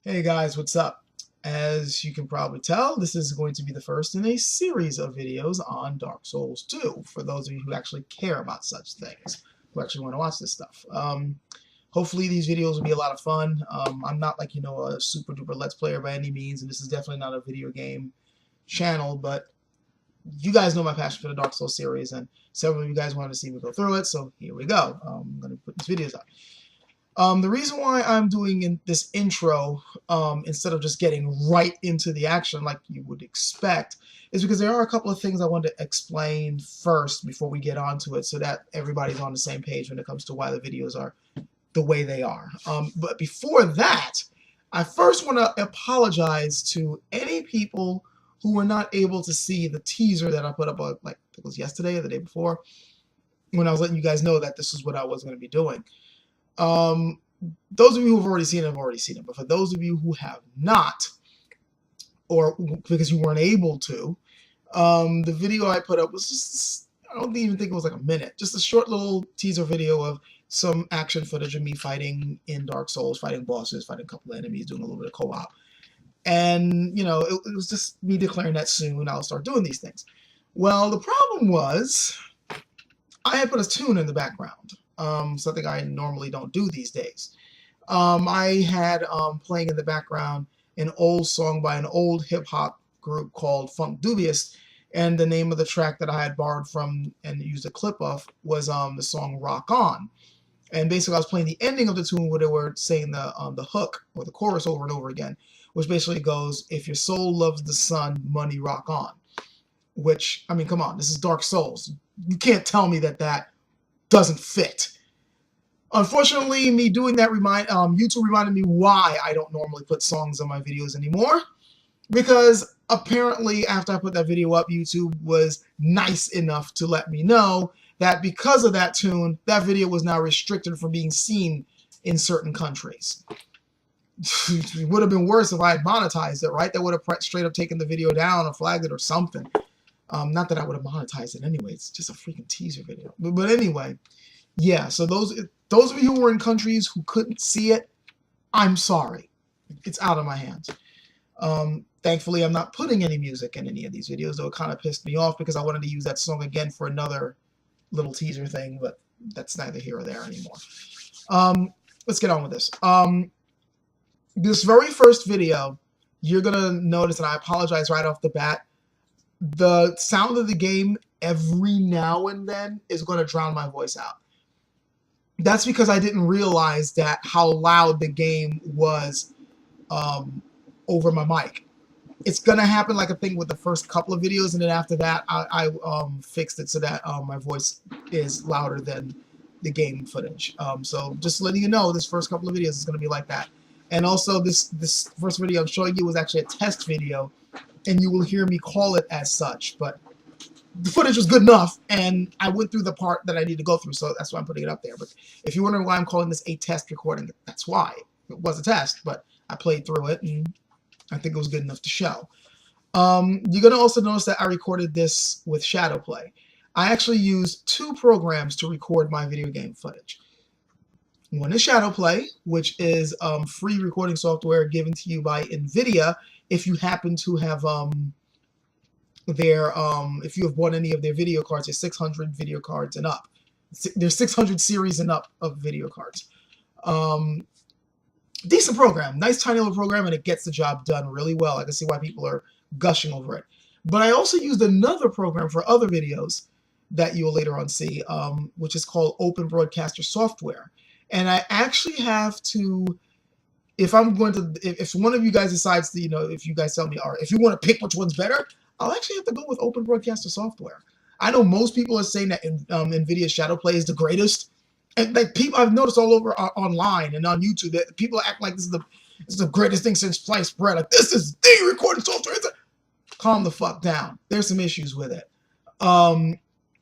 Hey guys, what's up? As you can probably tell, this is going to be the first in a series of videos on Dark Souls 2, for those of you who actually care about such things, who actually want to watch this stuff. Hopefully these videos will be a lot of fun. I'm not like, a super duper Let's Player by any means, and this is definitely not a video game channel, but you guys know my passion for the Dark Souls series, and several of you guys wanted to see me go through it, so here we go. I'm going to put these videos up. The reason why I'm doing this intro instead of just getting right into the action like you would expect is because there are a couple of things I want to explain first before we get onto it so that everybody's on the same page when it comes to why the videos are the way they are. But before that, I first want to apologize to any people who were not able to see the teaser that I put up, like it was yesterday or the day before, when I was letting you guys know that this is what I was going to be doing. Those of you who have already seen it have already seen it, but for those of you who have not, or because you weren't able to, the video I put up was just, I don't even think it was like a minute, just a short little teaser video of some action footage of me fighting in Dark Souls, fighting bosses, fighting a couple of enemies, doing a little bit of co-op. And, it was just me declaring that soon I'll start doing these things. Well, the problem was I had put a tune in the background. Something I normally don't do these days. I had playing in the background an old song by an old hip-hop group called Funk Dubious, and the name of the track that I had borrowed from and used a clip of was the song Rock On. And basically I was playing the ending of the tune where they were saying the hook or the chorus over and over again, which basically goes, if your soul loves the sun, money rock on. Which, I mean, come on, this is Dark Souls. You can't tell me that doesn't fit. Unfortunately, me doing that YouTube reminded me why I don't normally put songs on my videos anymore. Because apparently after I put that video up, YouTube was nice enough to let me know that because of that tune, that video was now restricted from being seen in certain countries. It would have been worse if I had monetized it, right? That would have straight up taken the video down or flagged it or something. Not that I would have monetized it anyway. It's just a freaking teaser video. But anyway, yeah. So those of you who were in countries who couldn't see it, I'm sorry. It's out of my hands. Thankfully, I'm not putting any music in any of these videos, though it kind of pissed me off because I wanted to use that song again for another little teaser thing, but that's neither here or there anymore. Let's get on with this. This very first video, you're going to notice, and I apologize right off the bat, the sound of the game every now and then is going to drown my voice out. That's because I didn't realize that how loud the game was over my mic. It's going to happen like a thing with the first couple of videos, and then after that I fixed it so that my voice is louder than the game footage. So just letting you know, this first couple of videos is going to be like that. And also this first video I'm showing you was actually a test video, and you will hear me call it as such, but the footage was good enough, and I went through the part that I need to go through, so that's why I'm putting it up there. But if you're wondering why I'm calling this a test recording, that's why. It was a test, but I played through it, and I think it was good enough to show. You're going to also notice that I recorded this with Shadowplay. I actually used two programs to record my video game footage. One is Shadowplay, which is free recording software given to you by NVIDIA if you happen to have if you have bought any of their video cards. There's 600 video cards and up. There's 600 series and up of video cards. Decent program, nice tiny little program, and it gets the job done really well. I can see why people are gushing over it. But I also used another program for other videos that you'll later on see, which is called Open Broadcaster Software. And I actually have to, if one of you guys decides to, if you guys tell me, or if you want to pick which one's better, I'll actually have to go with Open Broadcaster Software. I know most people are saying that NVIDIA Shadowplay is the greatest. And like people, I've noticed all over online and on YouTube that people act like this is the greatest thing since sliced bread. Like, this is the recording software. Calm the fuck down. There's some issues with it.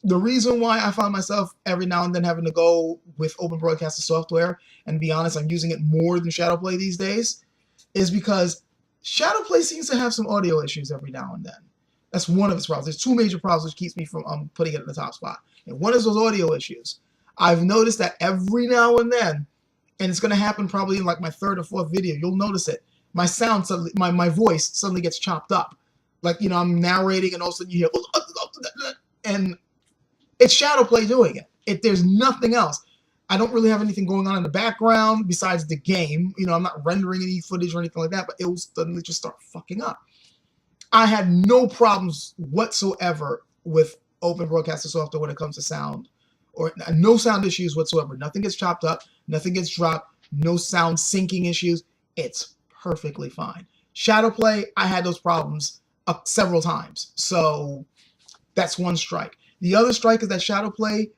The reason why I find myself every now and then having to go with Open Broadcaster Software, and to be honest, I'm using it more than Shadowplay these days, is because Shadowplay seems to have some audio issues every now and then. That's one of its problems. There's two major problems which keeps me from putting it in the top spot. And one is those audio issues. I've noticed that every now and then, and it's going to happen probably in like my third or fourth video, you'll notice it. my sound suddenly, my voice suddenly gets chopped up. Like, you know, I'm narrating and all of a sudden you hear, and it's shadow play doing it. There's nothing else. I don't really have anything going on in the background besides the game. You know, I'm not rendering any footage or anything like that, but it will suddenly just start fucking up. I had no problems whatsoever with Open Broadcaster software when it comes to sound, or no sound issues whatsoever. Nothing gets chopped up, nothing gets dropped, no sound syncing issues. It's perfectly fine. Shadow play, I had those problems several times. So that's one strike. The other strike is that shadow play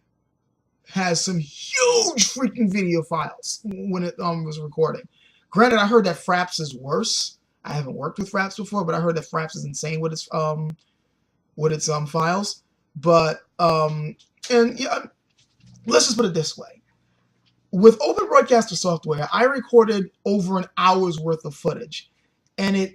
has some huge freaking video files when it was recording. Granted, I heard that Fraps is worse. I haven't worked with Fraps before, but I heard that Fraps is insane with its files. But and yeah, let's just put it this way. With Open Broadcaster software, I recorded over an hour's worth of footage, and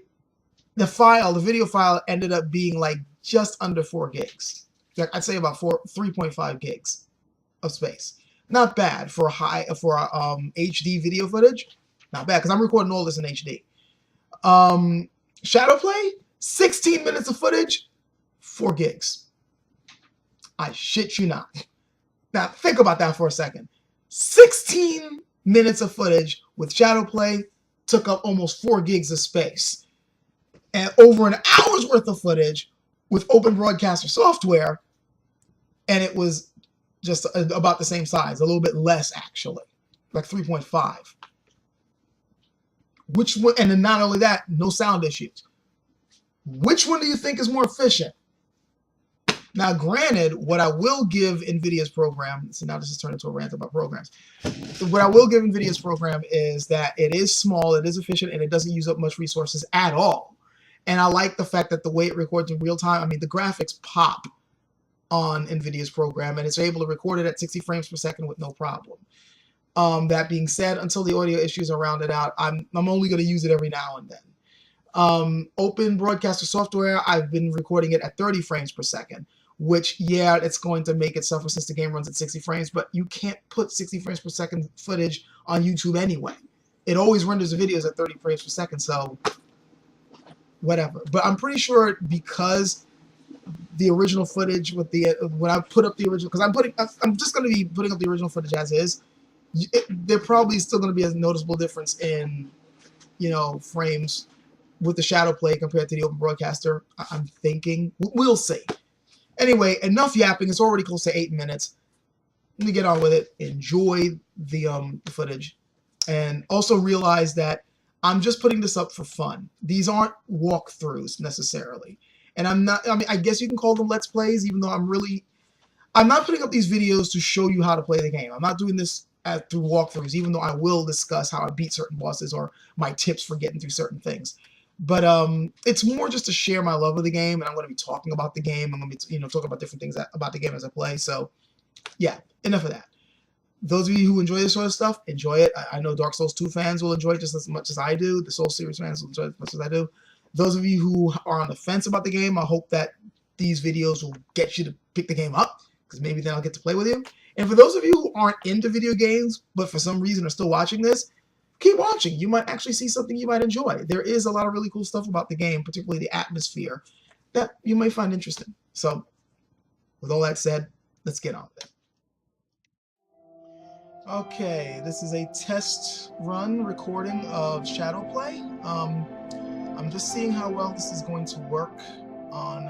the video file ended up being like just under 4 gigs. Like I'd say about 3.5 gigs of space. Not bad for HD video footage. Not bad, because I'm recording all this in HD. Shadow play, 16 minutes of footage, 4 gigs. I shit you not. Now think about that for a second. 16 minutes of footage with shadow play took up almost 4 gigs of space. And over an hour's worth of footage with Open Broadcaster software, and it was just about the same size, a little bit less actually, like 3.5. Which one? And then not only that, no sound issues. Which one do you think is more efficient? Now, granted, what I will give NVIDIA's program, so now this has turned into a rant about programs. What I will give NVIDIA's program is that it is small, it is efficient, and it doesn't use up much resources at all. And I like the fact that the way it records in real time, I mean, the graphics pop on NVIDIA's program, and it's able to record it at 60 frames per second with no problem. That being said, until the audio issues are rounded out, I'm only going to use it every now and then. Open Broadcaster software, I've been recording it at 30 frames per second, which, yeah, it's going to make it suffer since the game runs at 60 frames, but you can't put 60 frames per second footage on YouTube anyway. It always renders the videos at 30 frames per second, so whatever. But I'm pretty sure because the original footage with when I put up the original, because I'm just going to be putting up the original footage as is, there probably still going to be a noticeable difference in, you know, frames with the shadow play compared to the Open Broadcaster. I'm thinking. We'll see. Anyway, enough yapping. It's already close to 8 minutes. Let me get on with it. Enjoy the footage. And also realize that I'm just putting this up for fun. These aren't walkthroughs necessarily. And I mean, I guess you can call them Let's Plays, even though I'm not putting up these videos to show you how to play the game. I'm not doing this through walkthroughs, even though I will discuss how I beat certain bosses or my tips for getting through certain things. But it's more just to share my love of the game, and I'm going to be talking about the game. I'm going to be, talking about different things about the game as I play. So, yeah, enough of that. Those of you who enjoy this sort of stuff, enjoy it. I know Dark Souls 2 fans will enjoy it just as much as I do. The Souls series fans will enjoy it as much as I do. Those of you who are on the fence about the game, I hope that these videos will get you to pick the game up, because maybe then I'll get to play with you. And for those of you who aren't into video games, but for some reason are still watching this, keep watching. You might actually see something you might enjoy. There is a lot of really cool stuff about the game, particularly the atmosphere, that you might find interesting. So, with all that said, let's get on with it. Okay, this is a test run recording of Shadow Play. I'm just seeing how well this is going to work on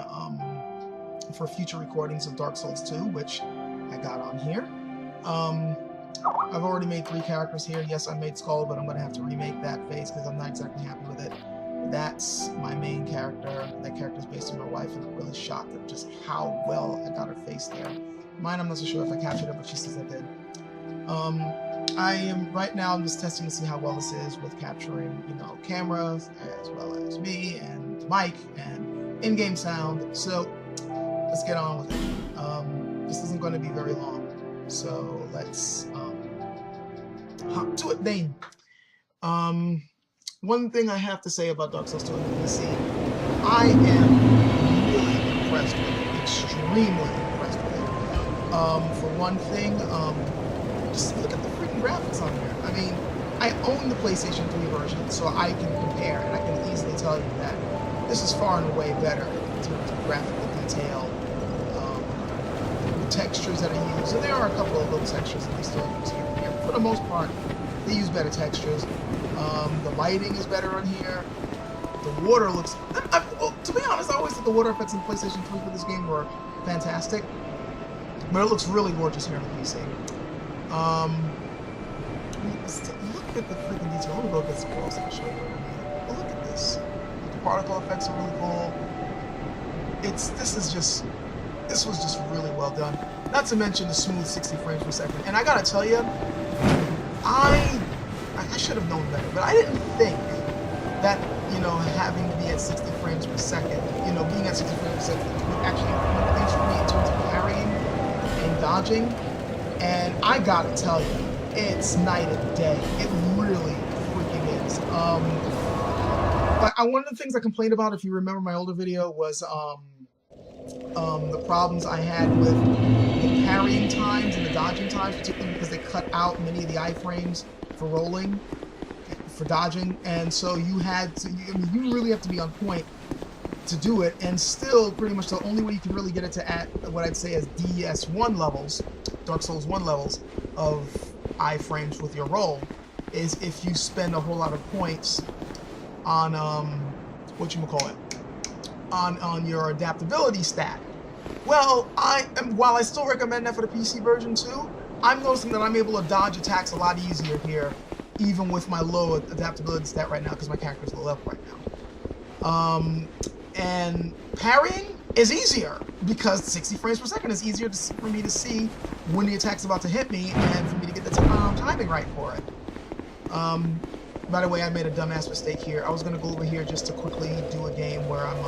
for future recordings of Dark Souls 2, which I got on here. I've already made 3 characters here. Yes, I made Skull, but I'm going to have to remake that face because I'm not exactly happy with it. That's my main character. That character is based on my wife, and I'm really shocked at just how well I got her face there. Mine, I'm not so sure if I captured it, but she says I did. Right now I'm just testing to see how well this is with capturing, cameras, as well as me, and mic, and in-game sound. So, let's get on with it. This isn't going to be very long. So let's hop to it then. One thing I have to say about Dark Souls 2 on the PC, I am really impressed with it, extremely impressed with it. For one thing, just look at the freaking graphics on here. I mean, I own the PlayStation 3 version, so I can compare, and I can easily tell you that this is far and away better in terms of graphical detail, the textures that are used, and there are a couple of little textures that they still use here and there, but for the most part, they use better textures. The lighting is better on here. The water looks... well, to be honest, I always thought the water effects in PlayStation 3 for this game were fantastic, but it looks really gorgeous here on the PC. Look at the freaking detail. Let me look at this close and show you what I mean. But look at this. The particle effects are really cool. This was just really well done. Not to mention the smooth 60 frames per second. And I gotta tell you, I should have known better, but I didn't think that, you know, having to be at 60 frames per second, you know, being at 60 frames per second would actually improve things for me in terms of parrying and dodging. And I gotta tell you, it's night and day. It really freaking is. But one of the things I complained about, if you remember my older video, was the problems I had with the parrying times and the dodging times, particularly because they cut out many of the iframes for rolling, for dodging, and so you had to, I mean, you really have to be on point to do it, and still pretty much the only way you can really get it to at what I'd say as DS1 levels, Dark Souls 1 levels of iframes with your roll is if you spend a whole lot of points on on your adaptability stat. Well, while I still recommend that for the PC version too, I'm noticing that I'm able to dodge attacks a lot easier here, even with my low adaptability stat right now, because my character's low level right now. And parrying is easier because 60 frames per second is easier for me to see when the attack's about to hit me and for me to get the timing right for it. By the way, I made a dumbass mistake here. I was going to go over here just to quickly do a game where I'm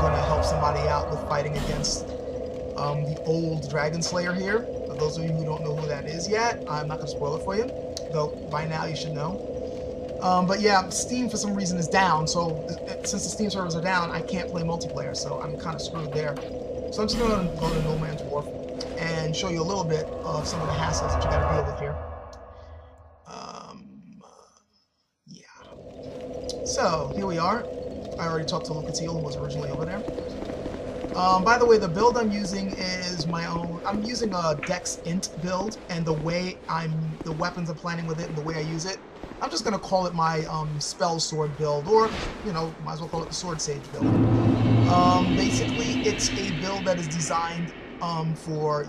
going to help somebody out with fighting against the old Dragon Slayer here. For those of you who don't know who that is yet, I'm not going to spoil it for you, though by now you should know. But yeah, Steam for some reason is down, so since the Steam servers are down, I can't play multiplayer, so I'm kind of screwed there. So I'm just going to go to No Man's Wharf and show you a little bit of some of the hassles that you got to deal with here. Yeah. So here we are. I already talked to Lucatiel, who was originally over there. By the way, the build I'm using is my own. I'm using a Dex Int build, and the weapons I'm planning with it and the way I use it, I'm just gonna call it my spell sword build, or you know, might as well call it the sword sage build. Basically, it's a build that is designed for.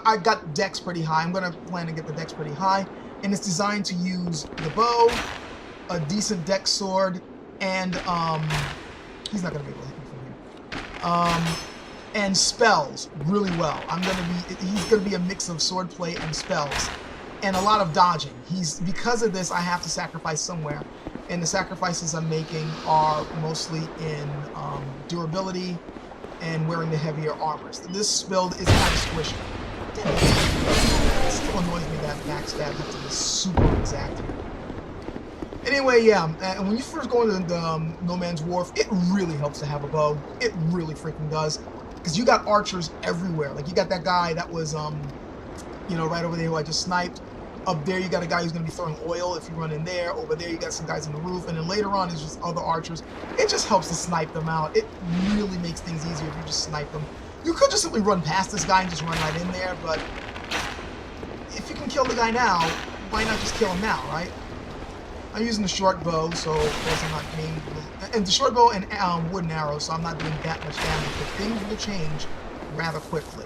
I got Dex pretty high. I'm gonna plan to get the Dex pretty high, and it's designed to use the bow, a decent Dex sword, and he's not gonna be able to hit me from here. And spells really well. He's gonna be a mix of swordplay and spells, and a lot of dodging. Because of this, I have to sacrifice somewhere, and the sacrifices I'm making are mostly in durability and wearing the heavier armors. This build is kind of squishy. It still annoys me that backstab has to be super exact here. Anyway, yeah, and when you first go into the No Man's Wharf, it really helps to have a bow. It really freaking does. Because you got archers everywhere. Like, you got that guy that was, you know, right over there who I just sniped. Up there, you got a guy who's going to be throwing oil if you run in there. Over there, you got some guys on the roof. And then later on, it's just other archers. It just helps to snipe them out. It really makes things easier if you just snipe them. You could just simply run past this guy and just run right in there, but if you can kill the guy now, why not just kill him now, right? I'm using the short bow, so of course I'm not being... And the short bow and wooden arrows, so I'm not doing that much damage, but things will change rather quickly.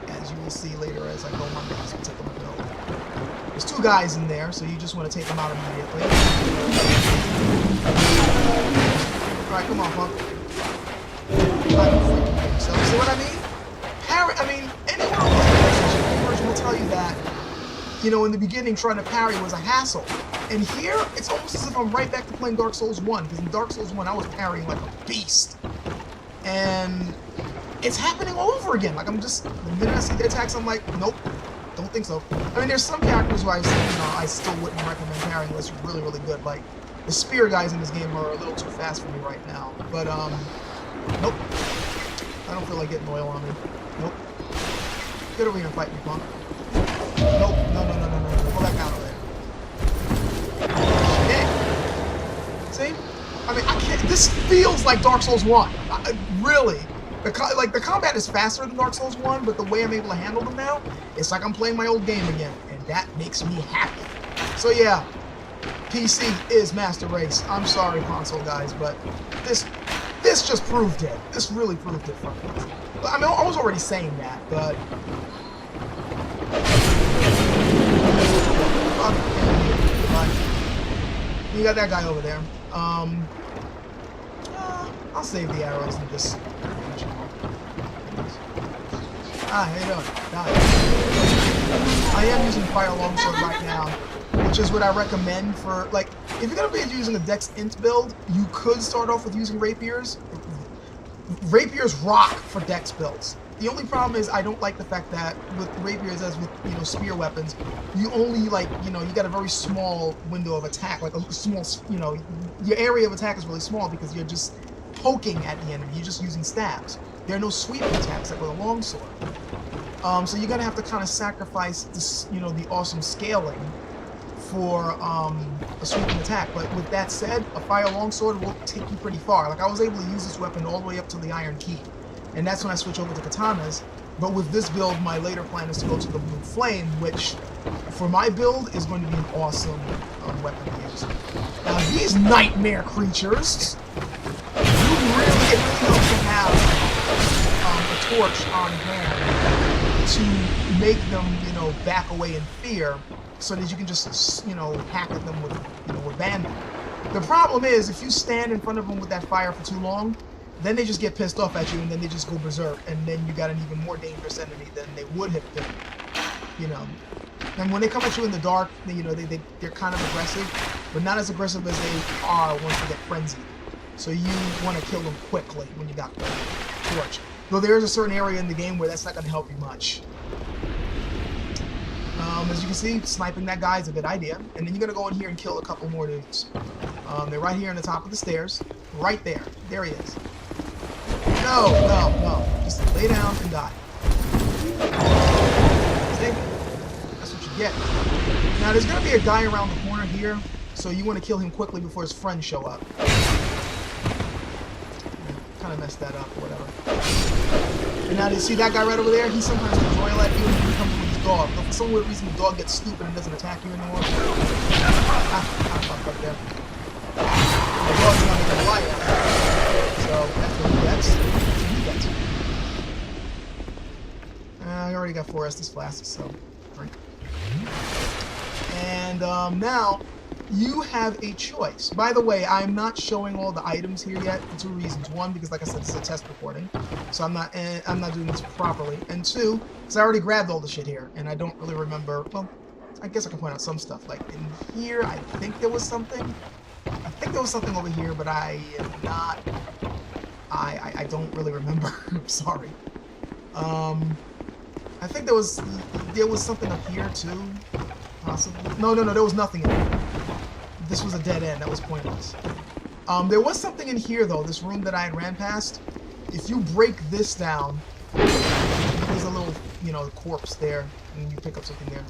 As you will see later as I go on this particular build. There's two guys in there, so you just want to take them out immediately. Alright, come on, punk. So, see what I mean? Anyone who plays PlayStation version will tell you that, you know, in the beginning, trying to parry was a hassle. And here, it's almost as if I'm right back to playing Dark Souls 1, because in Dark Souls 1, I was parrying like a beast. And it's happening all over again. Like, the minute I see the attacks, I'm like, nope, don't think so. I mean, there's some characters who I still wouldn't recommend parrying unless you're really, really good. Like, the spear guys in this game are a little too fast for me right now. But, nope. I don't feel like getting oil on me. Nope. Get over here and fight me, punk. Nope. No. Go back out of there. feels like Dark Souls 1. Really. The combat is faster than Dark Souls 1, but the way I'm able to handle them now, it's like I'm playing my old game again, and that makes me happy. So yeah, PC is Master Race. I'm sorry, console guys, but this just proved it. This really proved it for me. I mean, I was already saying that, but you got that guy over there. I'll save the arrows and just. How you doing? I am using Fire Longsword right now, which is what I recommend for, like, if you're gonna be using a Dex Int build, you could start off with using Rapiers. Rapiers rock for Dex builds. The only problem is I don't like the fact that with Rapiers, as with, you know, spear weapons, you only, like, you know, you got a very small window of attack, like a small, you know, your area of attack is really small because you're just poking at the enemy, you're just using stabs. There are no sweeping attacks like with a longsword. So you're gonna have to kind of sacrifice this, you know, the awesome scaling for a sweeping attack. But with that said, a fire longsword will take you pretty far. Like, I was able to use this weapon all the way up to the Iron Key, and that's when I switch over to katanas. But with this build, my later plan is to go to the Blue Flame, which for my build is going to be an awesome weapon to use. Now these nightmare creatures, you really help to have a torch on hand to make them, you know, back away in fear, so that you can just, you know, hack at them with, you know, abandon. The problem is, if you stand in front of them with that fire for too long, then they just get pissed off at you, and then they just go berserk, and then you got an even more dangerous enemy than they would have been, you know. And when they come at you in the dark, you know, they're kind of aggressive, but not as aggressive as they are once they get frenzied. So you want to kill them quickly when you got the torch. Though there is a certain area in the game where that's not going to help you much. As you can see, sniping that guy is a good idea. And then you're going to go in here and kill a couple more dudes. They're right here on the top of the stairs. Right there. There he is. No. Just lay down and die. See? That's what you get. Now, there's going to be a guy around the corner here, so you want to kill him quickly before his friends show up. Kind of messed that up or whatever. And now, do you see that guy right over there? He sometimes can roil at you and he comes with his dog. But for some weird reason, the dog gets stupid and doesn't attack you anymore. I fucked up there. The dog's not even alive. So that's what he gets. I already got 4 Estus flasks, so drink. And now you have a choice. By the way, I'm not showing all the items here yet for 2 reasons. 1, because like I said, this is a test recording, so I'm not doing this properly. And 2, because I already grabbed all the shit here, and I don't really remember. Well, I guess I can point out some stuff. Like in here, I think there was something. I think there was something over here, but I am not. I don't really remember. I'm sorry. I think there was something up here too, possibly. No, there was nothing in here. This was a dead end. That was pointless. There was something in here though. This room that I had ran past. If you break this down, there's a little, you know, corpse there, and you pick up something there.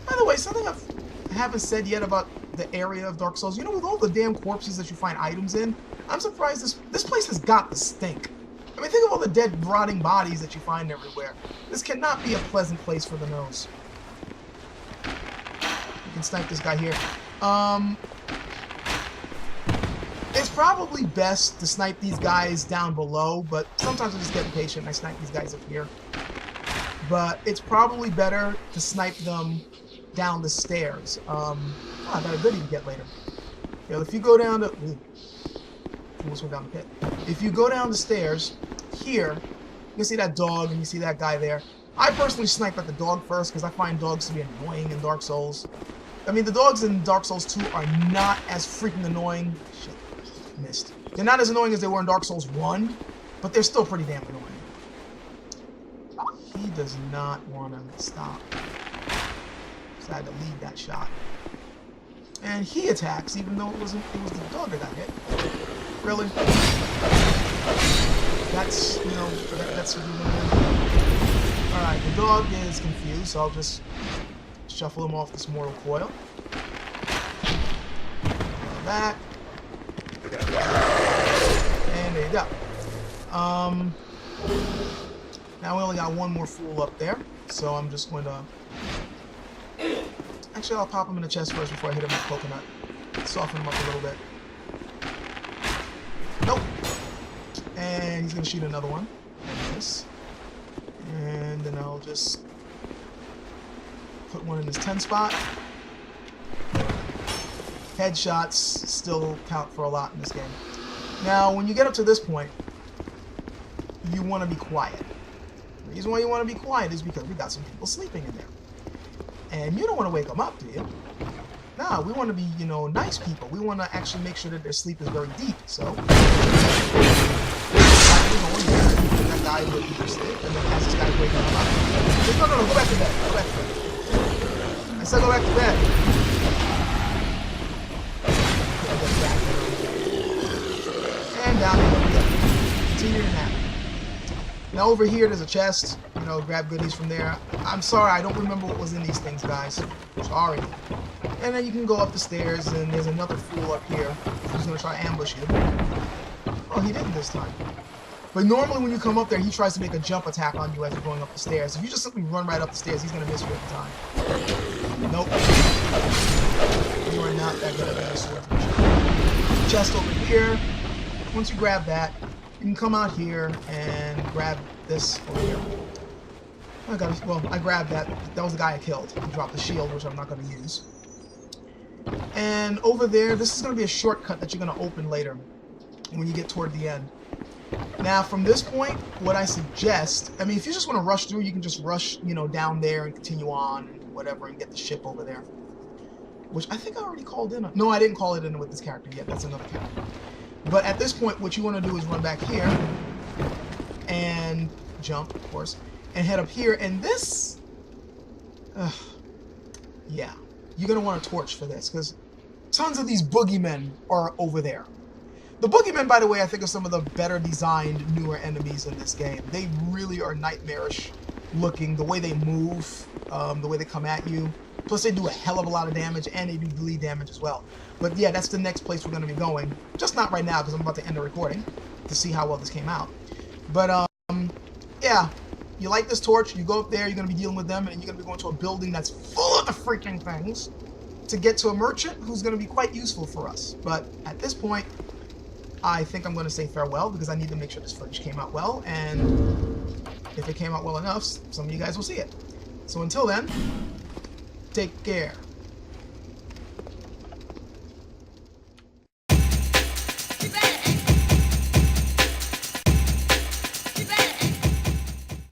By the way, something I haven't said yet about the area of Dark Souls. You know, with all the damn corpses that you find items in, I'm surprised this place has got the stink. I mean, think of all the dead, rotting bodies that you find everywhere. This cannot be a pleasant place for the nose. You can snipe this guy here. It's probably best to snipe these guys down below, but sometimes I just get impatient and I snipe these guys up here. But it's probably better to snipe them down the stairs. I got a goodie to get later. You know, if you go down to... Ooh, almost went down the pit. If you go down the stairs, here, you see that dog and you see that guy there. I personally snipe at the dog first because I find dogs to be annoying in Dark Souls. I mean, the dogs in Dark Souls 2 are not as freaking annoying. Shit, missed. They're not as annoying as they were in Dark Souls 1, but they're still pretty damn annoying. He does not want to stop. So I had to lead that shot. And he attacks, even though it was the dog that got hit. Really? That's, you know, that's what we're gonna do. Alright, the dog is confused, so I'll just shuffle him off this mortal coil. Like that. And there there you go. Now we only got one more fool up there, so I'm just going to... Actually, I'll pop him in the chest first before I hit him with coconut. Soften him up a little bit. Nope. And he's going to shoot another one. Like this. And then I'll just put one in his 10 spot. Headshots still count for a lot in this game. Now, when you get up to this point, you want to be quiet. The reason why you want to be quiet is because we got some people sleeping in there. And you don't want to wake them up, do you? No, we want to be, you know, nice people. We want to actually make sure that their sleep is very deep. So, that guy would be asleep, and then as this guy's waking him up, no, go back to bed. Go back to bed. I said go back to bed. And down here we go. Continue to nap. Now over here there's a chest. You know, grab goodies from there. I'm sorry, I don't remember what was in these things, guys. Sorry. And then you can go up the stairs, and there's another fool up here who's going to try to ambush you. Oh, he didn't this time. But normally when you come up there, he tries to make a jump attack on you as you're going up the stairs. If you just simply run right up the stairs, he's going to miss you every time. Nope. You are not that good at being a swordsman. Chest over here. Once you grab that, you can come out here and grab this over here. I grabbed that. That was the guy I killed. He dropped the shield, which I'm not going to use. And over there, this is going to be a shortcut that you're going to open later when you get toward the end. Now, from this point, what I suggest, I mean, if you just want to rush through, you can just rush, you know, down there and continue on and whatever and get the ship over there. Which I think I already called in. No, I didn't call it in with this character yet. That's another character. But at this point, what you want to do is run back here and jump, of course, and head up here. And this, yeah, you're going to want a torch for this because tons of these boogeymen are over there. The boogeymen, by the way, I think are some of the better designed, newer enemies in this game. They really are nightmarish looking. The way they move, the way they come at you. Plus, they do a hell of a lot of damage, and they do bleed damage as well. But yeah, that's the next place we're going to be going. Just not right now, because I'm about to end the recording to see how well this came out. But, yeah, you light this torch, you go up there, you're going to be dealing with them, and you're going to be going to a building that's full of the freaking things to get to a merchant who's going to be quite useful for us. But at this point, I think I'm going to say farewell, because I need to make sure this footage came out well, and if it came out well enough, some of you guys will see it. So until then, take care.